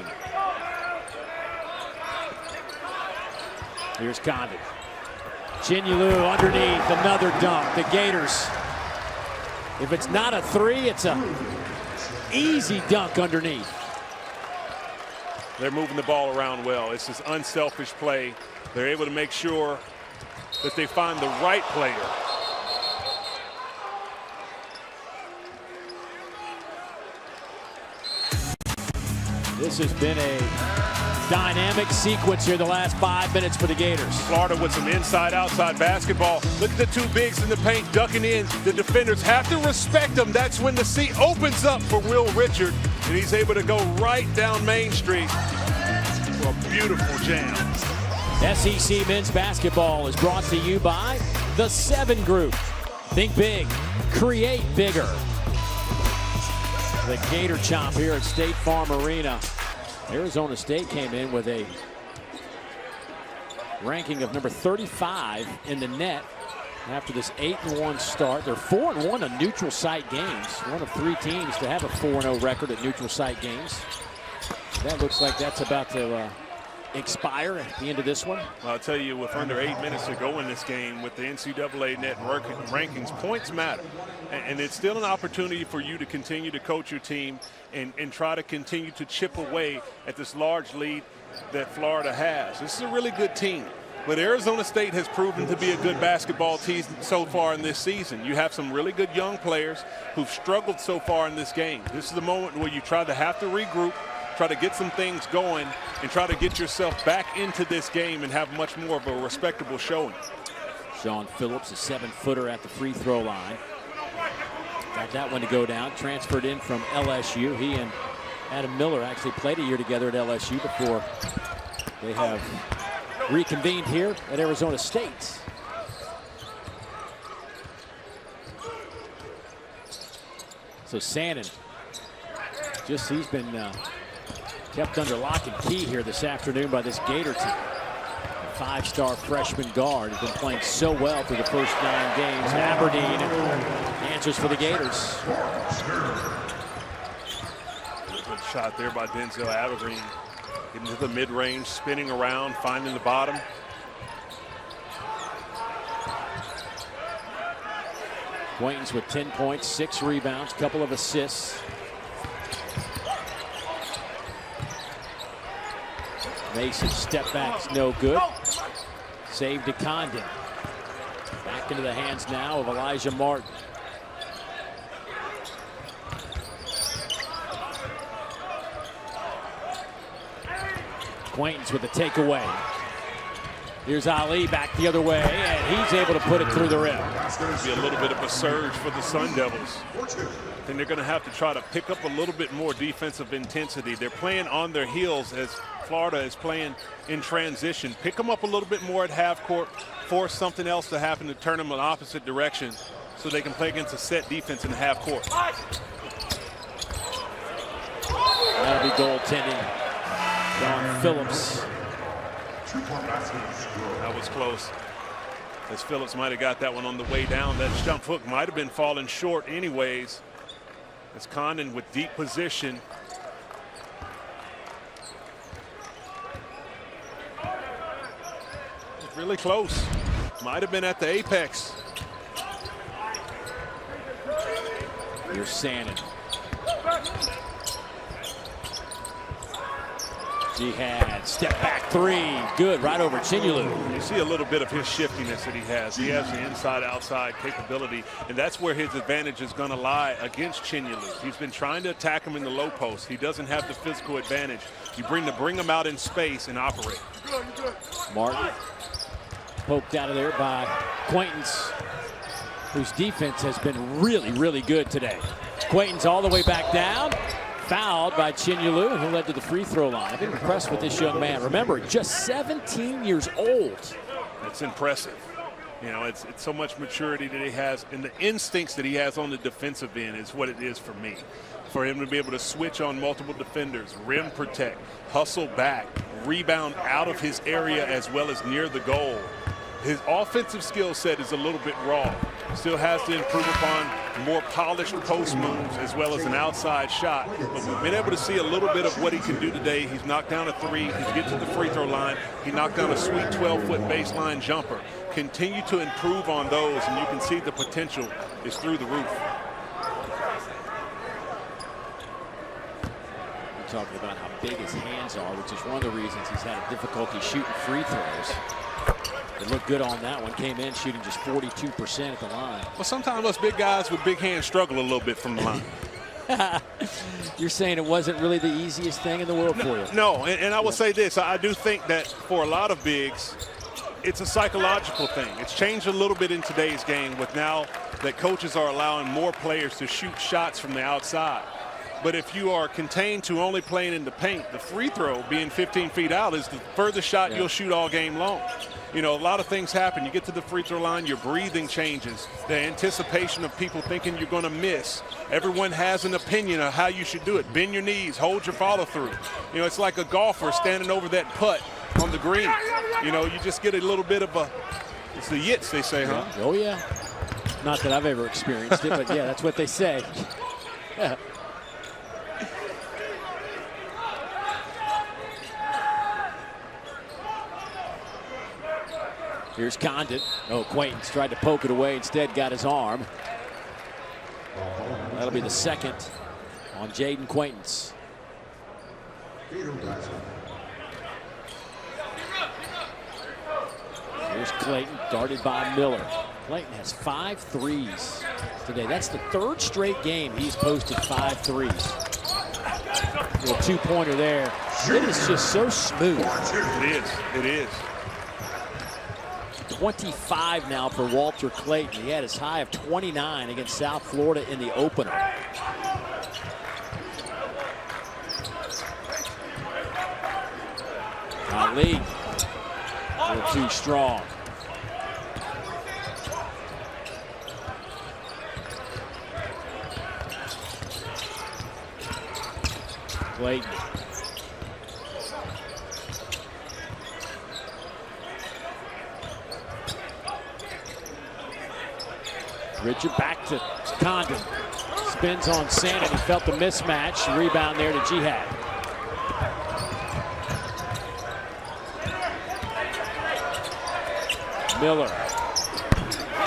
Here's Condon. Chinyelu underneath, another dunk. The Gators, if it's not a three, it's a easy dunk underneath. They're moving the ball around well. It's this unselfish play. They're able to make sure that they find the right player. This has been a dynamic sequence here the last 5 minutes for the Gators. Florida with some inside-outside basketball. Look at the two bigs in the paint ducking in. The defenders have to respect them. That's when the seat opens up for Will Richard, and he's able to go right down Main Street for a beautiful jam. SEC men's basketball is brought to you by the 7 Group. Think big, create bigger. The Gator chomp here at State Farm Arena. Arizona State came in with a ranking of number 35 in the net after this 8-1 start. They're 4-1 on neutral site games. One of 3 teams to have a 4-0 record at neutral site games. That looks like that's about to expire at the end of this one. Well, I'll tell you, with under 8 minutes to go in this game with the NCAA net rankings, points matter. And it's still an opportunity for you to continue to coach your team and try to continue to chip away at this large lead that Florida has. This is a really good team. But Arizona State has proven to be a good basketball team so far in this season. You have some really good young players who've struggled so far in this game. This is the moment where you have to regroup, try to get some things going, and try to get yourself back into this game and have much more of a respectable showing. Sean Phillips, a 7-footer at the free throw line. Got that one to go down. Transferred in from LSU. He and Adam Miller actually played a year together at LSU before they have reconvened here at Arizona State. So Sannon, he's been kept under lock and key here this afternoon by this Gator team. A 5-star freshman guard has been playing so well through the first 9 games. Aberdeen answers for the Gators. Good shot there by Denzel Aberdeen. Getting to the mid-range, spinning around, finding the bottom. Quaintance with 10 points, 6 rebounds, couple of assists. Mason step back's no good. Save to Condon. Back into the hands now of Elijah Martin. Quaintance with the takeaway. Here's Ali back the other way, and he's able to put it through the rim. It's going to be a little bit of a surge for the Sun Devils. And they're going to have to try to pick up a little bit more defensive intensity. They're playing on their heels as Florida is playing in transition. Pick them up a little bit more at half court, force something else to happen to turn them in the opposite direction so they can play against a set defense in the half court. That'll be goaltending. John Phillips. That was close. As Phillips might have got that one on the way down. That jump hook might have been falling short anyways. As Condon with deep position. It's really close. Might have been at the apex. Here's Sannon. Jihad, step back three, good, right over Chinyelu. You see a little bit of his shiftiness that he has. He has the inside-outside capability, and that's where his advantage is going to lie against Chinyelu. He's been trying to attack him in the low post. He doesn't have the physical advantage. You bring him out in space and operate. Martin poked out of there by Quaintance, whose defense has been really, really good today. Quaintance all the way back down. Fouled by Chinyelu, who led to the free throw line. I've been impressed with this young man. Remember, just 17 years old. It's impressive. You know, it's so much maturity that he has, and the instincts that he has on the defensive end is what it is for me. For him to be able to switch on multiple defenders, rim protect, hustle back, rebound out of his area as well as near the goal. His offensive skill set is a little bit raw. Still has to improve upon more polished post moves as well as an outside shot. But we've been able to see a little bit of what he can do today. He's knocked down a three. He's get to the free throw line. He knocked down a sweet 12-foot baseline jumper. Continue to improve on those, and you can see the potential is through the roof. We're talking about how big his hands are, which is one of the reasons he's had difficulty shooting free throws. They looked good on that one. Came in shooting just 42% at the line. Well, sometimes us big guys with big hands struggle a little bit from the line. You're saying it wasn't really the easiest thing in the world for you? No, and I will say this. I do think that for a lot of bigs, it's a psychological thing. It's changed a little bit in today's game with now that coaches are allowing more players to shoot shots from the outside. But if you are contained to only playing in the paint, the free throw being 15 feet out is the furthest shot you'll shoot all game long. You know, a lot of things happen. You get to the free throw line, your breathing changes. The anticipation of people thinking you're going to miss. Everyone has an opinion of how you should do it. Bend your knees, hold your follow through. You know, it's like a golfer standing over that putt on the green. You know, you just get a little bit of a, it's the yits, they say, huh? Oh, yeah. Not that I've ever experienced it, but yeah, that's what they say. Here's Condon. Oh, Quaintance tried to poke it away, instead got his arm. That'll be the second on Jaden Quaintance. Here's Clayton, darted by Miller. Clayton has 5 threes today. That's the 3rd straight game he's posted 5 threes. Little two-pointer there. It is just so smooth. It is. It is. 25 now for Walter Clayton. He had his high of 29 against South Florida in the opener. Ali, a little too strong. Clayton. Richard back to Condon. Spins on Sannon. He felt the mismatch. Rebound there to Jihad. Miller.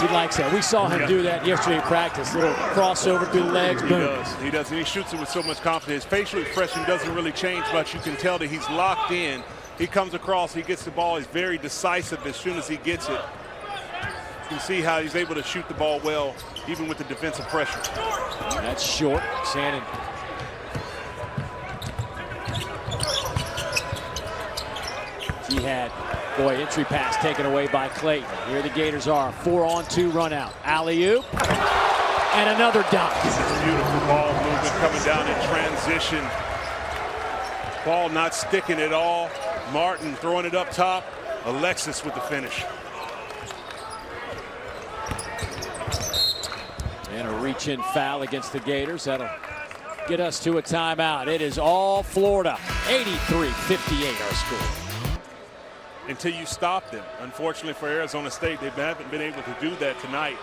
He likes that. We saw him do that yesterday in practice. Little crossover through the legs, boom. He does, and he shoots it with so much confidence. His facial expression doesn't really change much. You can tell that he's locked in. He comes across, he gets the ball. He's very decisive as soon as he gets it. You can see how he's able to shoot the ball well, even with the defensive pressure. That's short. Shannon. Jihad. Boy, entry pass taken away by Clayton. Here the Gators are. 4-on-2 run out. Alley-oop. And another dunk. Beautiful ball movement coming down in transition. Ball not sticking at all. Martin throwing it up top. Alexis with the finish. And a reach-in foul against the Gators. That'll get us to a timeout. It is all Florida. 83-58 our score. Until you stop them. Unfortunately for Arizona State, they haven't been able to do that tonight.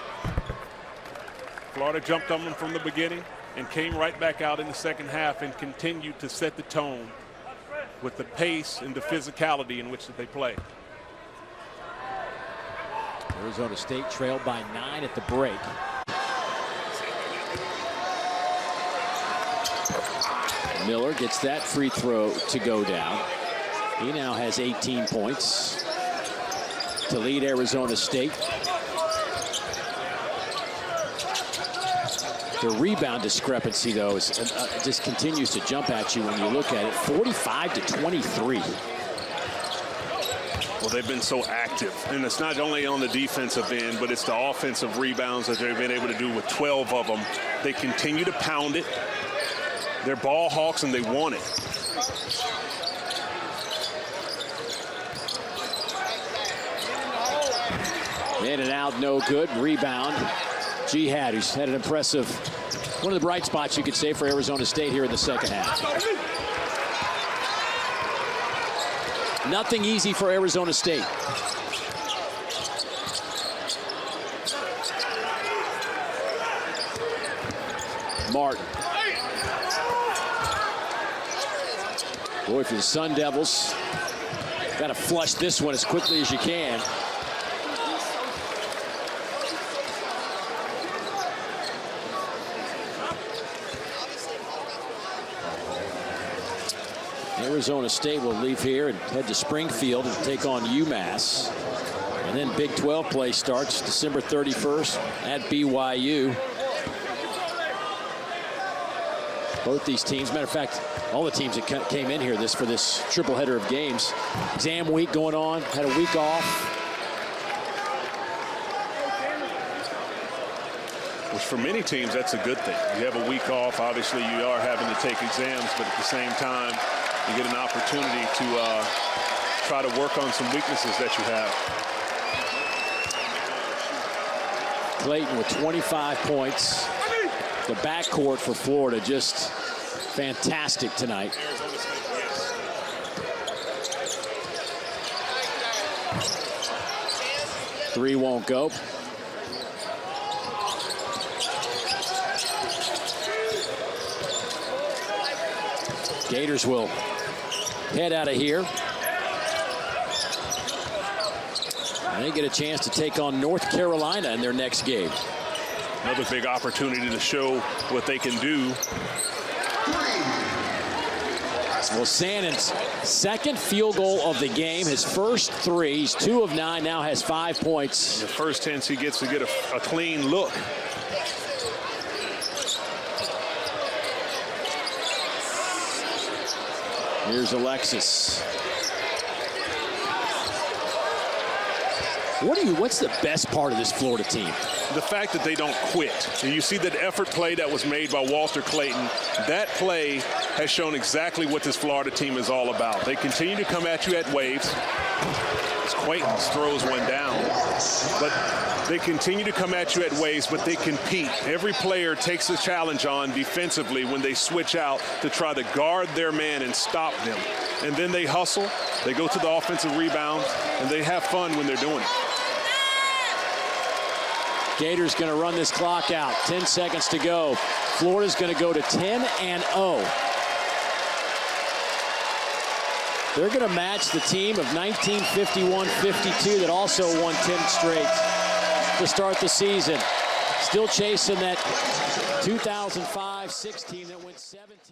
Florida jumped on them from the beginning and came right back out in the second half and continued to set the tone with the pace and the physicality in which they play. Arizona State trailed by 9 at the break. Miller gets that free throw to go down. He now has 18 points to lead Arizona State. The rebound discrepancy, though, is, just continues to jump at you when you look at it. 45-23. Well, they've been so active, and it's not only on the defensive end, but it's the offensive rebounds that they've been able to do with 12 of them. They continue to pound it. They're ball hawks, and they want it. In and out, no good. Rebound. Jihad, who's had an impressive, one of the bright spots you could say for Arizona State here in the second half. Nothing easy for Arizona State. Martin. Boy, for the Sun Devils, got to flush this one as quickly as you can. Arizona State will leave here and head to Springfield and take on UMass. And then Big 12 play starts December 31st at BYU. Both these teams, matter of fact, all the teams that came in here for this triple header of games. Exam week going on, had a week off. Which for many teams, that's a good thing. You have a week off. Obviously, you are having to take exams, but at the same time, you get an opportunity to try to work on some weaknesses that you have. Clayton with 25 points. The backcourt for Florida just fantastic tonight. Three won't go. Gators will head out of here. And they get a chance to take on North Carolina in their next game. Another big opportunity to show what they can do. Well, Sannon's second field goal of the game, his first three. He's 2 of 9, now has 5 points. The first chance he gets to get a clean look. Here's Alexis. What's the best part of this Florida team? The fact that they don't quit. And you see that effort play that was made by Walter Clayton. That play has shown exactly what this Florida team is all about. They continue to come at you at waves. As Clayton throws one down. But they continue to come at you at waves, but they compete. Every player takes a challenge on defensively when they switch out to try to guard their man and stop them. And then they hustle, they go to the offensive rebound, and they have fun when they're doing it. Gators going to run this clock out. 10 seconds to go. Florida's going to go to 10-0. They're going to match the team of 1951-52 that also won 10 straight. to start the season. Still chasing that 2005-6 team that went 17.